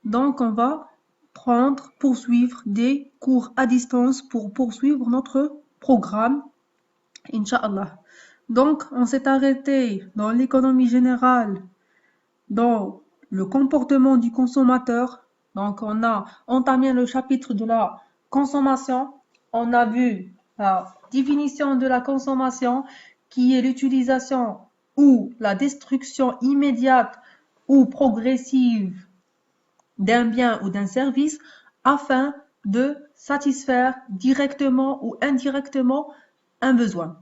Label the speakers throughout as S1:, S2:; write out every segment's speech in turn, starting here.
S1: Donc, on va poursuivre des cours à distance pour poursuivre notre programme, Inch'Allah. Donc, on s'est arrêté dans l'économie générale, dans le comportement du consommateur. Donc, on a entamé le chapitre de la consommation. On a vu la définition de la consommation, qui est l'utilisation ou la destruction immédiate ou progressive d'un bien ou d'un service afin de satisfaire directement ou indirectement un besoin.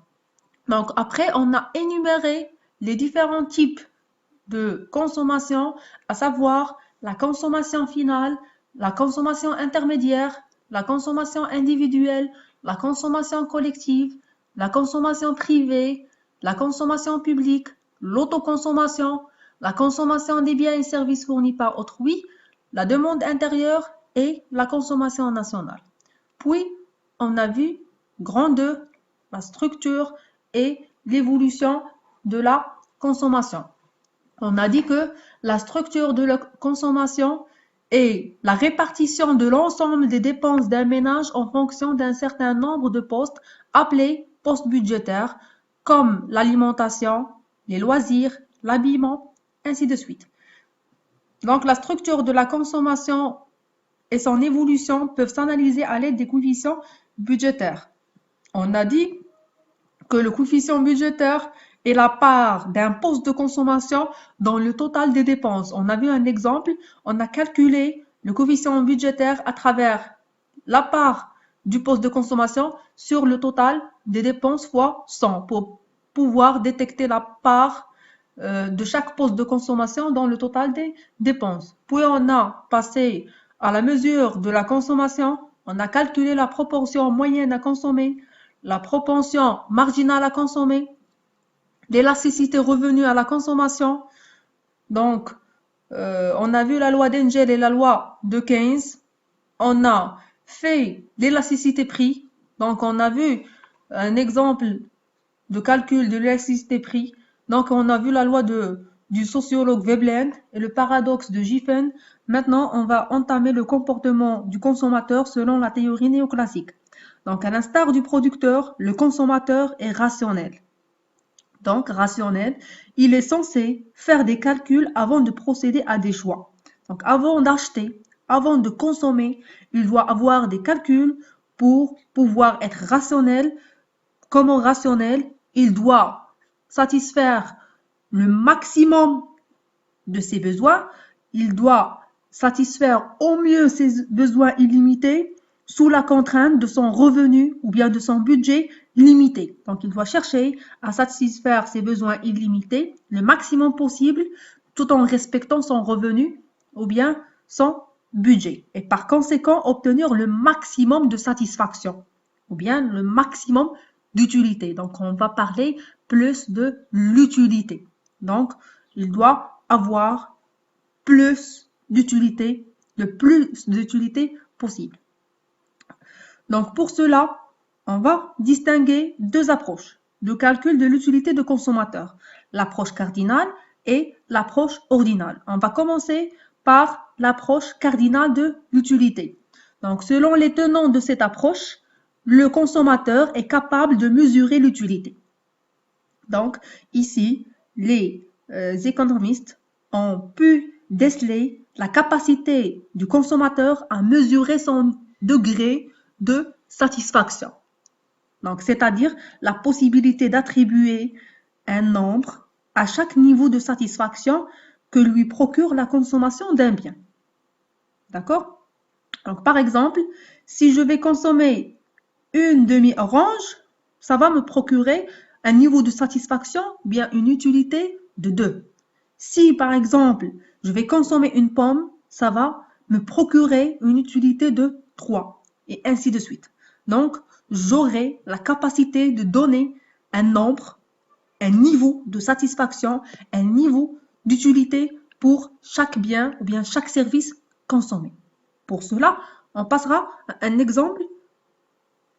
S1: Donc après, on a énuméré les différents types de consommation, à savoir la consommation finale, la consommation intermédiaire, la consommation individuelle, la consommation collective, la consommation privée, la consommation publique, l'autoconsommation, la consommation des biens et services fournis par autrui, la demande intérieure et la consommation nationale. Puis, on a vu grand 2, la structure et l'évolution de la consommation. On a dit que la structure de la consommation est la répartition de l'ensemble des dépenses d'un ménage en fonction d'un certain nombre de postes appelés postes budgétaires, comme l'alimentation, les loisirs, l'habillement, ainsi de suite. Donc, la structure de la consommation et son évolution peuvent s'analyser à l'aide des coefficients budgétaires. On a dit que le coefficient budgétaire est la part d'un poste de consommation dans le total des dépenses. On a vu un exemple, on a calculé le coefficient budgétaire à travers la part du poste de consommation sur le total des dépenses fois 100 pour pouvoir détecter la part de chaque poste de consommation dans le total des dépenses. Puis on a passé à la mesure de la consommation, on a calculé la proportion moyenne à consommer, la propension marginale à consommer, l'élasticité revenue à la consommation. Donc, on a vu la loi d'Engel et la loi de Keynes. On a fait l'élasticité prix. Donc, on a vu un exemple de calcul de l'élasticité prix. Donc, on a vu la loi du sociologue Veblen et le paradoxe de Giffen. Maintenant, on va entamer le comportement du consommateur selon la théorie néoclassique. Donc, à l'instar du producteur, le consommateur est rationnel. Donc, rationnel, il est censé faire des calculs avant de procéder à des choix. Donc, avant d'acheter, avant de consommer, il doit avoir des calculs pour pouvoir être rationnel. Comment rationnel, il doit satisfaire le maximum de ses besoins, il doit satisfaire au mieux ses besoins illimités sous la contrainte de son revenu ou bien de son budget limité. Donc, il doit chercher à satisfaire ses besoins illimités le maximum possible tout en respectant son revenu ou bien son budget. Et par conséquent, obtenir le maximum de satisfaction ou bien le maximum d'utilité. Donc, on va parler plus de l'utilité. Donc, il doit avoir plus d'utilité, le plus d'utilité possible. Donc, pour cela, on va distinguer deux approches de calcul de l'utilité de consommateur, l'approche cardinale et l'approche ordinale. On va commencer par l'approche cardinale de l'utilité. Donc, selon les tenants de cette approche, le consommateur est capable de mesurer l'utilité. Donc, ici, les économistes ont pu déceler la capacité du consommateur à mesurer son degré de satisfaction. Donc, c'est-à-dire la possibilité d'attribuer un nombre à chaque niveau de satisfaction que lui procure la consommation d'un bien. D'accord? Donc, par exemple, si je vais consommer une demi-orange, ça va me procurer un niveau de satisfaction, bien une utilité de 2. Si, par exemple, je vais consommer une pomme, ça va me procurer une utilité de 3, et ainsi de suite. Donc, j'aurai la capacité de donner un nombre, un niveau de satisfaction, un niveau d'utilité pour chaque bien ou bien chaque service consommé. Pour cela, on passera à un exemple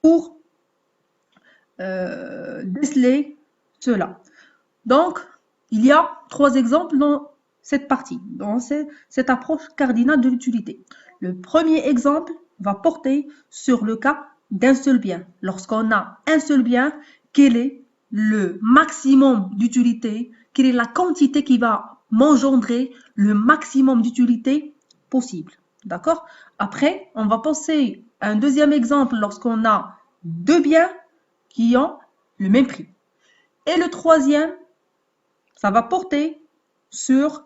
S1: pour déceler cela. Donc, il y a 3 exemples dans cette partie, dans cette approche cardinale de l'utilité. Le premier exemple va porter sur le cas d'un seul bien. Lorsqu'on a un seul bien, quel est le maximum d'utilité, quelle est la quantité qui va m'engendrer le maximum d'utilité possible. D'accord? Après, on va passer à un deuxième exemple lorsqu'on a deux biens qui ont le même prix. Et le troisième, ça va porter sur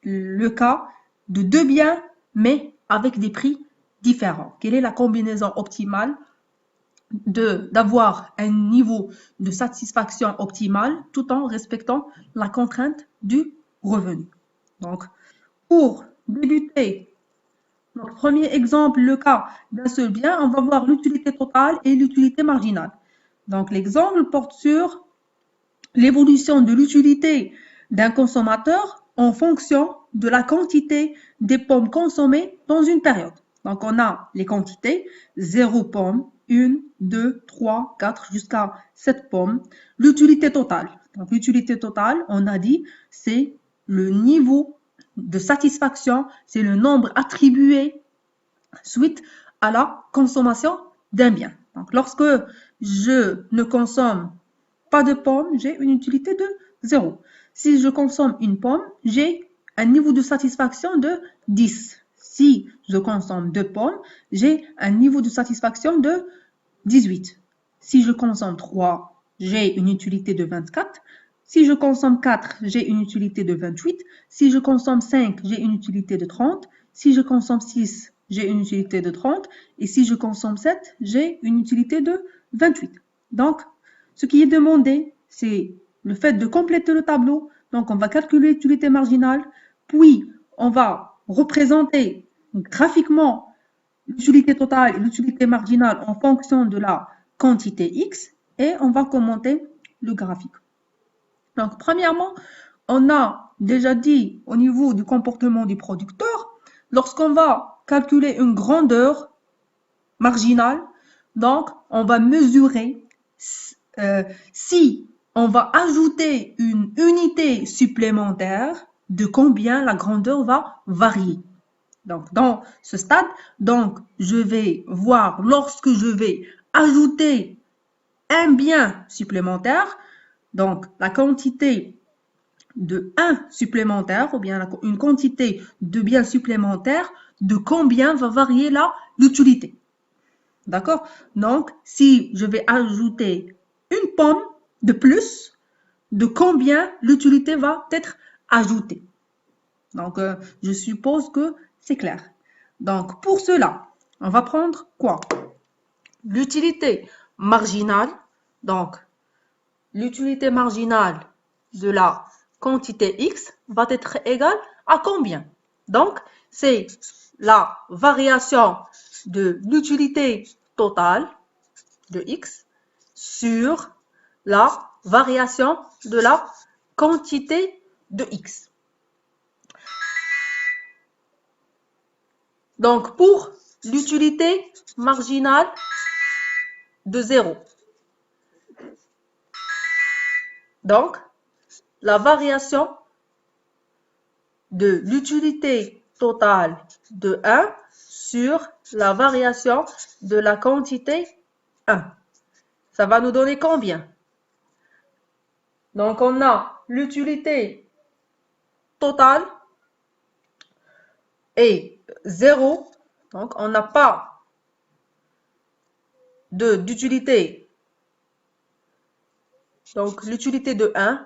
S1: le cas de deux biens, mais avec des prix différents. Quelle est la combinaison optimale d'avoir un niveau de satisfaction optimal tout en respectant la contrainte du revenu. Donc, pour débuter notre premier exemple, le cas d'un seul bien, on va voir l'utilité totale et l'utilité marginale. Donc, l'exemple porte sur l'évolution de l'utilité d'un consommateur en fonction de la quantité des pommes consommées dans une période. Donc, on a les quantités, 0 pommes, 1, 2, 3, 4, jusqu'à 7 pommes. L'utilité totale. Donc, l'utilité totale, on a dit, c'est le niveau de satisfaction, c'est le nombre attribué suite à la consommation d'un bien. Donc, lorsque je ne consomme pas de pommes, j'ai une utilité de 0. Si je consomme une pomme, j'ai un niveau de satisfaction de 10. Si je consomme 2 pommes, j'ai un niveau de satisfaction de 18. Si je consomme 3, j'ai une utilité de 24. Si je consomme 4, j'ai une utilité de 28. Si je consomme 5, j'ai une utilité de 30. Si je consomme 6, j'ai une utilité de 30. Et si je consomme 7, j'ai une utilité de 28. Donc, ce qui est demandé, c'est le fait de compléter le tableau. Donc, on va calculer l'utilité marginale, puis on va représenter graphiquement l'utilité totale et l'utilité marginale en fonction de la quantité X et on va commenter le graphique. Donc, premièrement, on a déjà dit au niveau du comportement du producteur, lorsqu'on va calculer une grandeur marginale, donc on va mesurer si on va ajouter une unité supplémentaire, de combien la grandeur va varier. Donc, dans ce stade, donc, je vais voir lorsque je vais ajouter un bien supplémentaire, donc la quantité de 1 supplémentaire ou bien une quantité de biens supplémentaires, de combien va varier l'utilité. D'accord? Donc, si je vais ajouter une pomme de plus, de combien l'utilité va être ajoutée. Donc, je suppose que c'est clair. Donc, pour cela, on va prendre quoi? L'utilité marginale. Donc, l'utilité marginale de la quantité X va être égale à combien? Donc, c'est la variation de l'utilité totale de X sur la variation de la quantité de X. Donc, pour l'utilité marginale de 0. Donc, la variation de l'utilité totale de 1 sur la variation de la quantité 1. Ça va nous donner combien? Donc, on a l'utilité totale est 0. Donc, on n'a pas d'utilité. Donc, l'utilité de 1.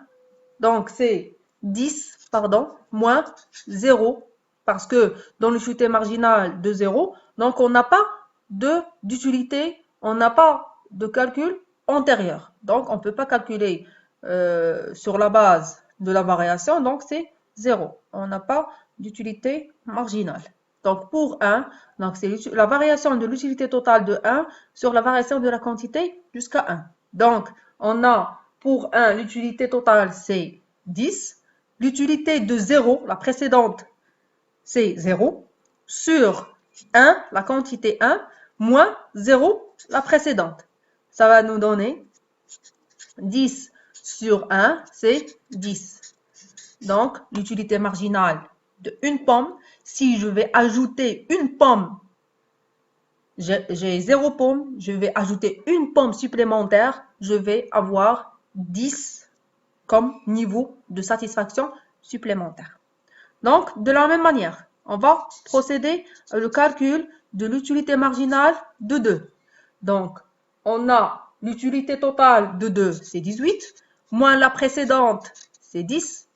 S1: Donc, c'est 10, pardon, moins 0. Parce que dans l'utilité marginale de 0, donc on n'a pas d'utilité, on n'a pas de calcul antérieur. Donc, on ne peut pas calculer sur la base de la variation. Donc, c'est 0. On n'a pas d'utilité marginale. Donc, pour 1, c'est la variation de l'utilité totale de 1 sur la variation de la quantité jusqu'à 1. Donc, on a pour 1, l'utilité totale, c'est 10. L'utilité de 0, la précédente, c'est 0. Sur 1, la quantité 1, moins 0, la précédente. Ça va nous donner 10 sur 1, c'est 10. Donc, l'utilité marginale de une pomme, si je vais ajouter une pomme, j'ai 0 pomme, je vais ajouter une pomme supplémentaire, je vais avoir 10 comme niveau de satisfaction supplémentaire. Donc, de la même manière, on va procéder au calcul de l'utilité marginale de 2. Donc, on a l'utilité totale de 2, c'est 18, moins la précédente, c'est 10,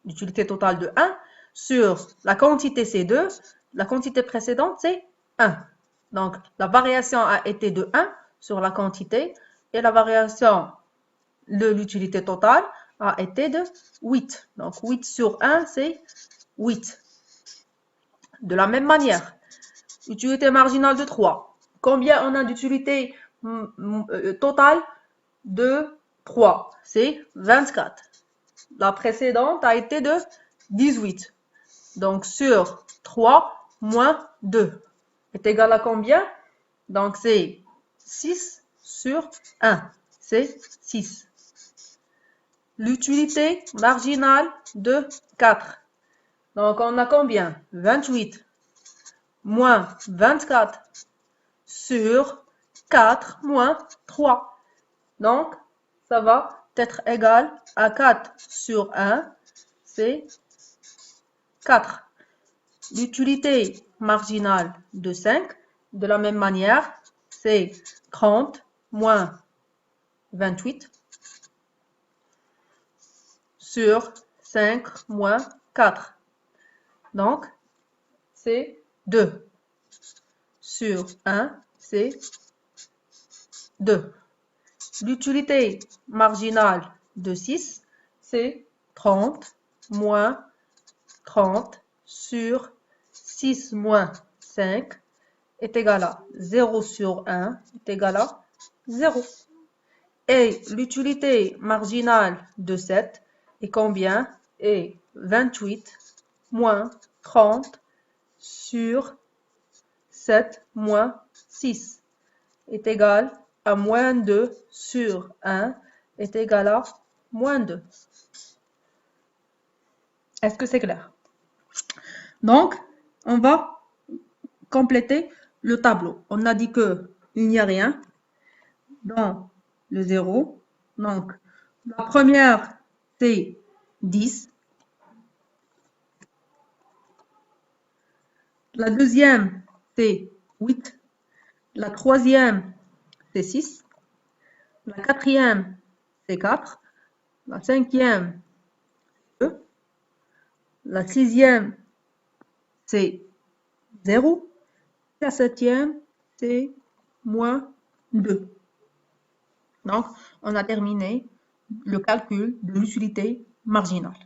S1: l'utilité totale de 1, sur la quantité c'est 2, la quantité précédente c'est 1. Donc, la variation a été de 1 sur la quantité et la variation de l'utilité totale a été de 8. Donc, 8 sur 1, c'est 8. De la même manière, utilité marginale de 3. Combien on a d'utilité totale de 3? C'est 24. La précédente a été de 18. Donc, sur 3 moins 2 est égal à combien? Donc, c'est 6 sur 1. C'est 6. L'utilité marginale de 4. Donc, on a combien? 28 moins 24 sur 4 moins 3. Donc, ça va être égal à 4 sur 1, c'est 4. L'utilité marginale de 5, de la même manière, c'est 30 moins 28 sur 5 moins 4. Donc, c'est 2. Sur 1, c'est 2. L'utilité marginale de 6, c'est 30 moins 30 sur 6 moins 5 est égal à 0 sur 1 est égal à 0. Et l'utilité marginale de 7 est combien? Est 28 moins 30 sur 7 moins 6 est égal à moins 2 sur 1 est égal à moins 2. Est-ce que c'est clair? Donc, on va compléter le tableau. On a dit qu'il n'y a rien dans le 0. Donc, la première, c'est 10. La deuxième, c'est 8. La troisième, c'est 6. La quatrième, c'est 4. La cinquième, c'est 2. La sixième, c'est 0. La septième, c'est moins 2. Donc, on a terminé le calcul de l'utilité marginale.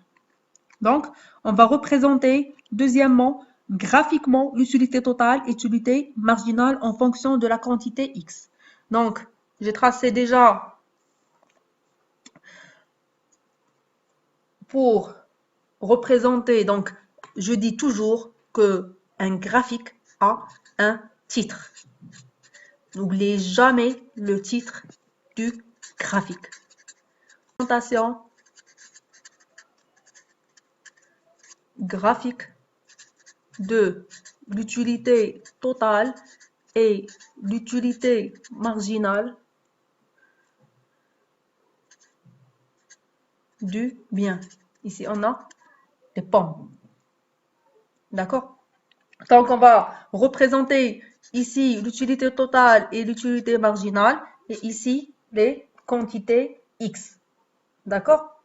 S1: Donc, on va représenter, deuxièmement, graphiquement l'utilité totale et l'utilité marginale en fonction de la quantité x. Donc, j'ai tracé déjà pour représenter, donc je dis toujours qu'un graphique a un titre. N'oubliez jamais le titre du graphique. Présentation graphique de l'utilité totale et l'utilité marginale du bien. Ici, on a des pommes. D'accord? Donc, on va représenter ici l'utilité totale et l'utilité marginale et ici les quantités x. D'accord?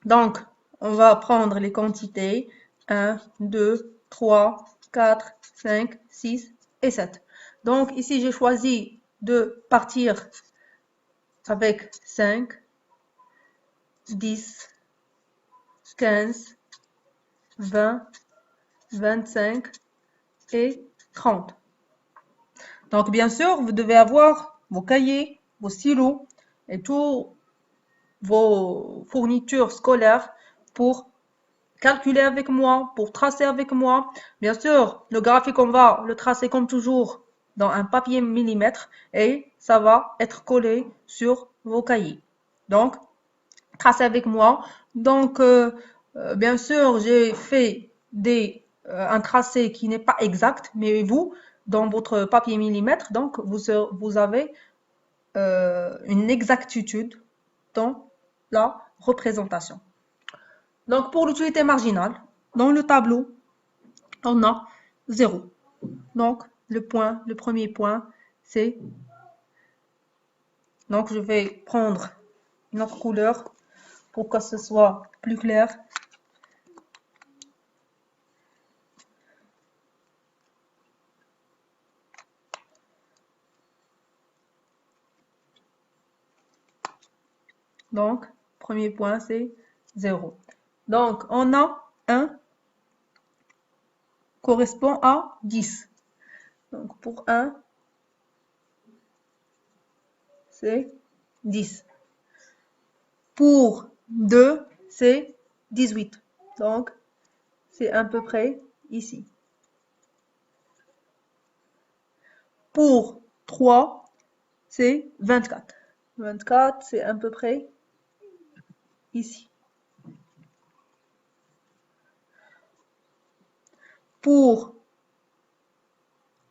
S1: Donc, on va prendre les quantités 1, 2, 3, 4, 5, 6 et 7. Donc, ici, j'ai choisi de partir avec 5, 10, 15, 20, 25 et 30. Donc, bien sûr, vous devez avoir vos cahiers, vos stylos et tous vos fournitures scolaires pour calculer avec moi, pour tracer avec moi. Bien sûr, le graphique, on va le tracer comme toujours dans un papier millimètre et ça va être collé sur vos cahiers. Donc, tracez avec moi. Donc, bien sûr, j'ai fait un tracé qui n'est pas exact, mais vous, dans votre papier millimètre, donc vous avez une exactitude dans la représentation. Donc, pour l'utilité marginale, dans le tableau, on a 0. Donc, le premier point, c'est... Donc, je vais prendre une autre couleur pour que ce soit plus clair. Donc, premier point, c'est 0. Donc, on a 1 correspond à 10. Donc, pour 1, c'est 10. Pour 2, c'est 18. Donc, c'est à peu près ici. Pour 3, c'est 24. 24, c'est à peu près ici. Pour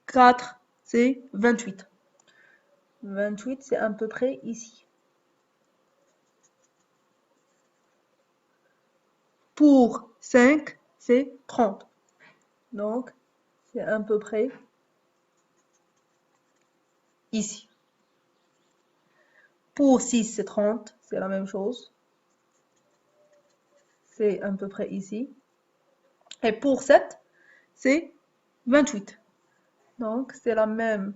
S1: 4, c'est 28. 28, c'est à peu près ici. Pour 5, c'est 30. Donc, c'est à peu près ici. Pour 6, c'est 30. C'est la même chose. C'est à peu près ici. Et pour 7, c'est 28. Donc, c'est la même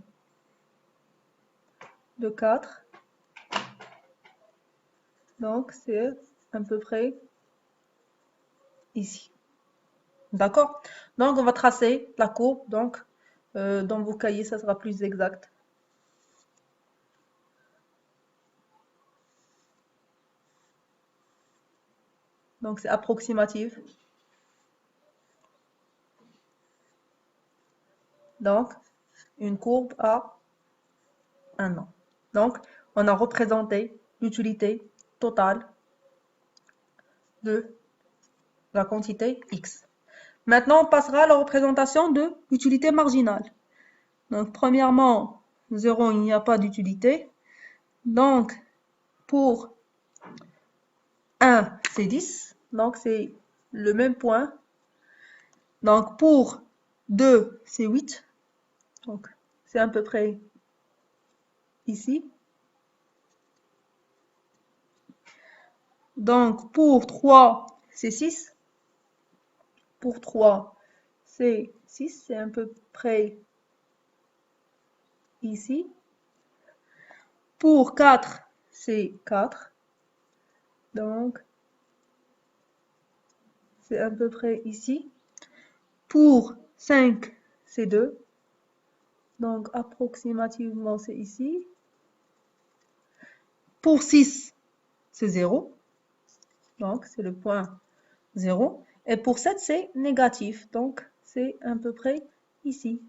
S1: de 4. Donc, c'est à peu près ici. D'accord? Donc, on va tracer la courbe. Donc, dans vos cahiers, ça sera plus exact. Donc, c'est approximatif. Donc, une courbe à 1 an. Donc, on a représenté l'utilité totale de la quantité X. Maintenant, on passera à la représentation de l'utilité marginale. Donc, premièrement, 0, il n'y a pas d'utilité. Donc, pour 1, c'est 10. Donc, c'est le même point. Donc, pour 2, c'est 8. Donc, c'est à peu près ici. Donc, pour 3, c'est 6. Pour 3, c'est 6. C'est à peu près ici. Pour 4, c'est 4. Donc, c'est à peu près ici. Pour 5, c'est 2. Donc, approximativement, c'est ici. Pour 6, c'est 0. Donc, c'est le point 0. Et pour 7, c'est négatif. Donc, c'est à peu près ici.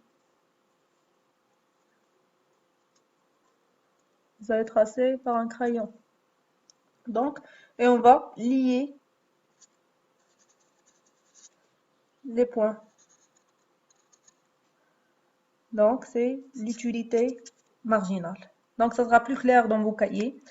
S1: Vous allez tracer par un crayon. Donc, et on va lier les points. Donc, c'est l'utilité marginale. Donc, ça sera plus clair dans vos cahiers.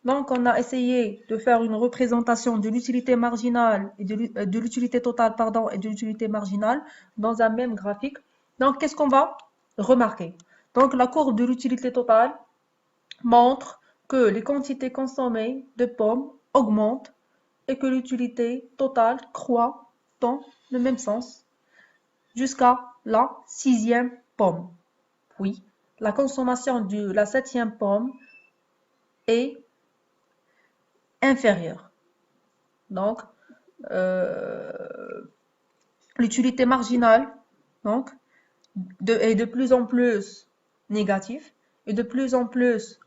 S1: Donc, on a essayé de faire une représentation de l'utilité marginale et de l'utilité totale, pardon, et de l'utilité marginale dans un même graphique. Donc, qu'est-ce qu'on va remarquer? Donc, la courbe de l'utilité totale montre que les quantités consommées de pommes augmentent et que l'utilité totale croît dans le même sens jusqu'à la 6e pomme. Oui, la consommation de la 7e pomme est inférieure. Donc, l'utilité marginale donc, est de plus en plus négative et de plus en plus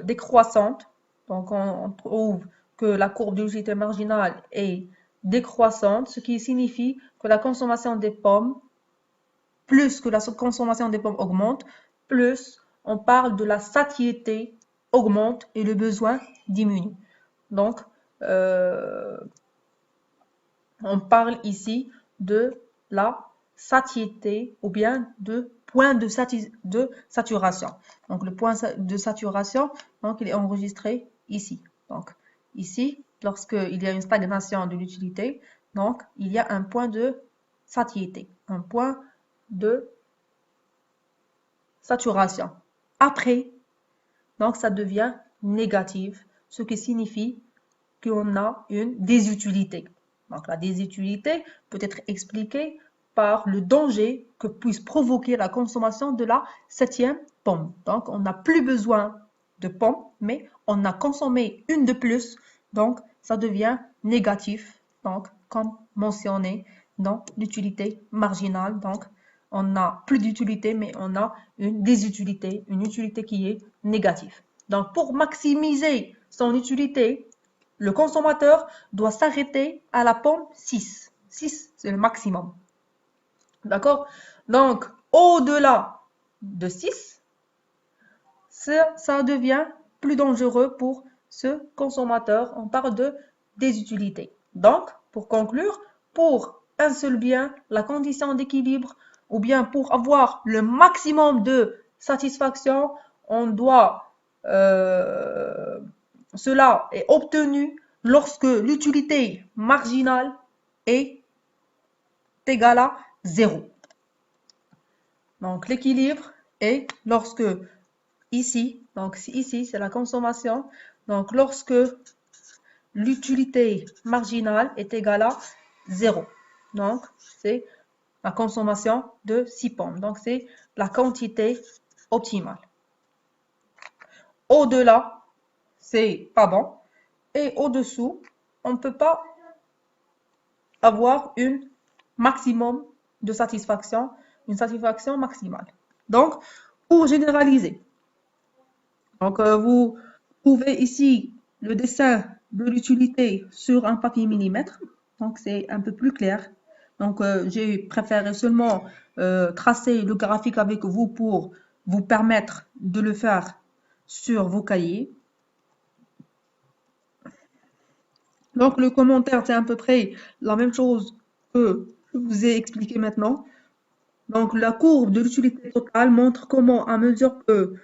S1: décroissante. Donc, on trouve que la courbe d'utilité marginale est décroissante, ce qui signifie que la consommation des pommes, plus que la consommation des pommes augmente, plus on parle de la satiété augmente et le besoin diminue. Donc, on parle ici de la satiété ou bien de point de saturation. Donc le point de saturation, donc il est enregistré ici. Donc ici, lorsqu'il y a une stagnation de l'utilité, donc il y a un point de satiété, un point de saturation. Après, donc ça devient négatif, ce qui signifie qu'on a une désutilité. Donc la désutilité peut être expliquée par le danger que puisse provoquer la consommation de la 7e pomme. Donc on n'a plus besoin de pommes, mais on a consommé une de plus, donc ça devient négatif, donc comme mentionné dans l'utilité marginale. Donc on n'a plus d'utilité, mais on a une désutilité, une utilité qui est négative. Donc pour maximiser son utilité, le consommateur doit s'arrêter à la pomme 6. 6, c'est le maximum. D'accord? Donc, au-delà de 6, ça devient plus dangereux pour ce consommateur. On parle de désutilité. Donc, pour conclure, pour un seul bien, la condition d'équilibre, ou bien pour avoir le maximum de satisfaction, on doit, cela est obtenu lorsque l'utilité marginale est égale à 0. Donc l'équilibre est lorsque ici, donc ici c'est la consommation, donc lorsque l'utilité marginale est égale à 0. Donc c'est la consommation de 6 pommes. Donc c'est la quantité optimale. Au-delà, c'est pas bon. Et au-dessous, on ne peut pas avoir une maximum de satisfaction, une satisfaction maximale. Donc, pour généraliser, donc vous trouvez ici le dessin de l'utilité sur un papier millimètre. Donc, c'est un peu plus clair. Donc, j'ai préféré seulement tracer le graphique avec vous pour vous permettre de le faire sur vos cahiers. Donc, le commentaire, c'est à peu près la même chose que je vous ai expliqué maintenant. Donc, la courbe de l'utilité totale montre comment, à mesure que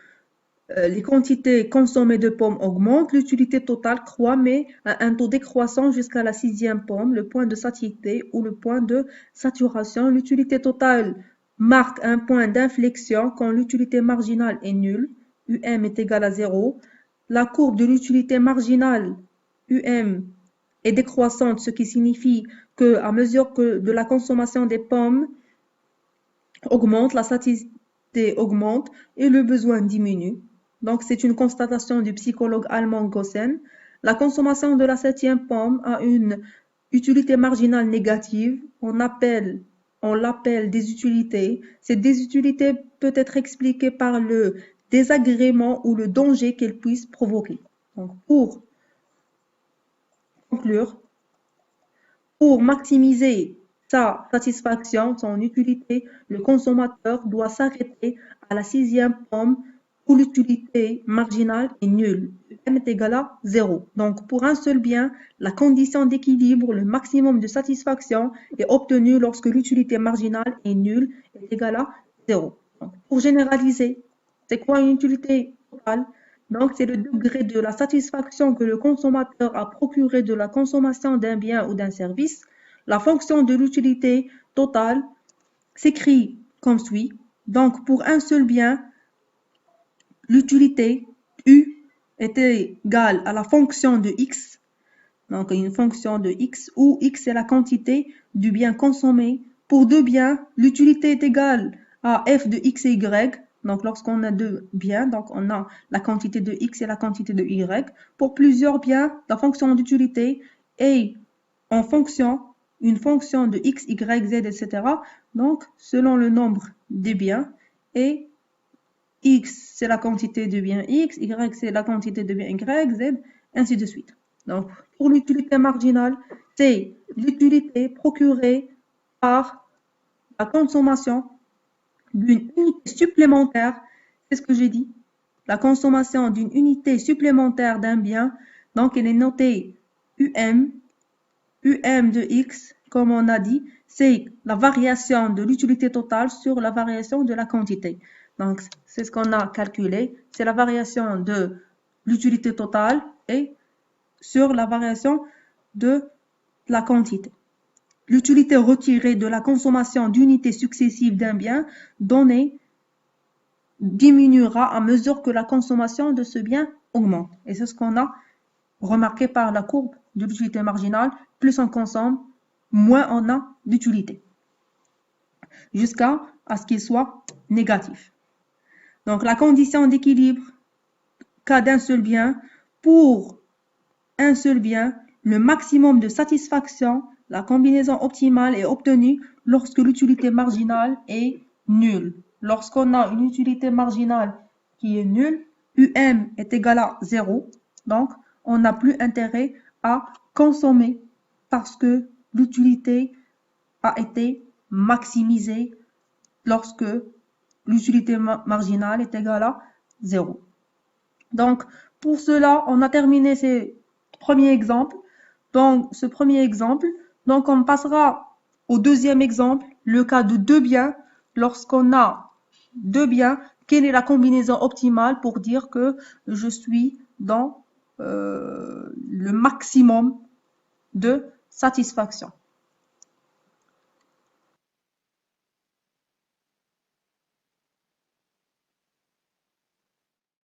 S1: les quantités consommées de pommes augmentent, l'utilité totale croît, mais à un taux décroissant jusqu'à la 6e pomme, le point de satiété ou le point de saturation. L'utilité totale marque un point d'inflexion quand l'utilité marginale est nulle, UM est égal à 0. La courbe de l'utilité marginale, UM, est décroissante, ce qui signifie que à mesure que de la consommation des pommes augmente, la satiété augmente et le besoin diminue. Donc, c'est une constatation du psychologue allemand Gossen. La consommation de la 7e pomme a une utilité marginale négative. On l'appelle désutilité. Cette désutilité peut être expliquée par le désagrément ou le danger qu'elle puisse provoquer. Donc, pour conclure, pour maximiser sa satisfaction, son utilité, le consommateur doit s'arrêter à la 6e pomme où l'utilité marginale est nulle. M est égal à 0. Donc, pour un seul bien, la condition d'équilibre, le maximum de satisfaction est obtenu lorsque l'utilité marginale est nulle, est égale à 0. Donc, pour généraliser, c'est quoi une utilité totale? Donc, c'est le degré de la satisfaction que le consommateur a procuré de la consommation d'un bien ou d'un service. La fonction de l'utilité totale s'écrit comme suit. Donc, pour un seul bien, l'utilité U est égale à la fonction de X. Donc, une fonction de X où X est la quantité du bien consommé. Pour deux biens, l'utilité est égale à F de X et Y. Donc, lorsqu'on a deux biens, donc on a la quantité de X et la quantité de Y. Pour plusieurs biens, la fonction d'utilité est en fonction, une fonction de X, Y, Z, etc. Donc, selon le nombre des biens. Et X, c'est la quantité de biens X, Y, c'est la quantité de biens Y, Z, ainsi de suite. Donc, pour l'utilité marginale, c'est l'utilité procurée par la consommation d'une unité supplémentaire, c'est ce que j'ai dit, la consommation d'une unité supplémentaire d'un bien, donc elle est notée UM de X, comme on a dit, c'est la variation de l'utilité totale sur la variation de la quantité. Donc, c'est ce qu'on a calculé. C'est la variation de l'utilité totale et sur la variation de la quantité. L'utilité retirée de la consommation d'unités successives d'un bien donné diminuera à mesure que la consommation de ce bien augmente. Et c'est ce qu'on a remarqué par la courbe de l'utilité marginale. Plus on consomme, moins on a d'utilité, jusqu'à ce qu'il soit négatif. Donc, la condition d'équilibre, cas d'un seul bien, pour un seul bien, le maximum de satisfaction, la combinaison optimale est obtenue lorsque l'utilité marginale est nulle. Lorsqu'on a une utilité marginale qui est nulle, UM est égal à 0, donc on n'a plus intérêt à consommer parce que l'utilité a été maximisée lorsque l'utilité marginale est égale à 0. Donc, pour cela, on a terminé ces premiers exemples. Donc, ce premier exemple. Donc, on passera au deuxième exemple, le cas de deux biens. Lorsqu'on a deux biens, quelle est la combinaison optimale pour dire que je suis dans le maximum de satisfaction?